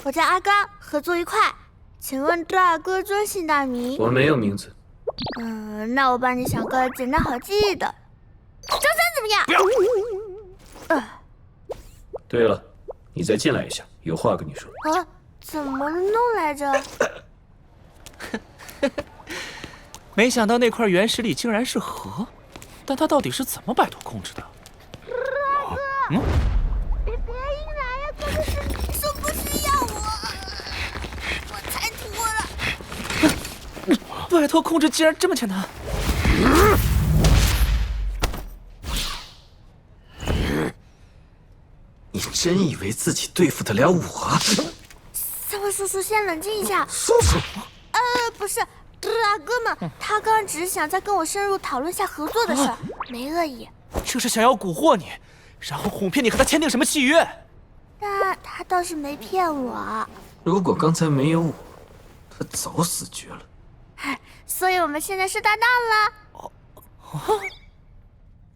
我叫阿刚，合作愉快。请问大哥尊姓大名？我没有名字。那我帮你想个简单好记的。张三怎么样？不要。对了，你再进来一下，有话跟你说。啊，怎么弄来着？没想到那块原石里竟然是核，但它到底是怎么摆脱控制的？别硬来呀！哥哥是说不需要我才脱了。摆脱控制竟然这么简单？你真以为自己对付得了我？三位叔叔，先冷静一下。叔叔，不是，大哥们，他刚刚只是想再跟我深入讨论下合作的事儿，没恶意。这是想要蛊惑你，然后哄骗你和他签订什么契约？但他倒是没骗我。如果刚才没有我，他早死绝了。所以我们现在是搭档了。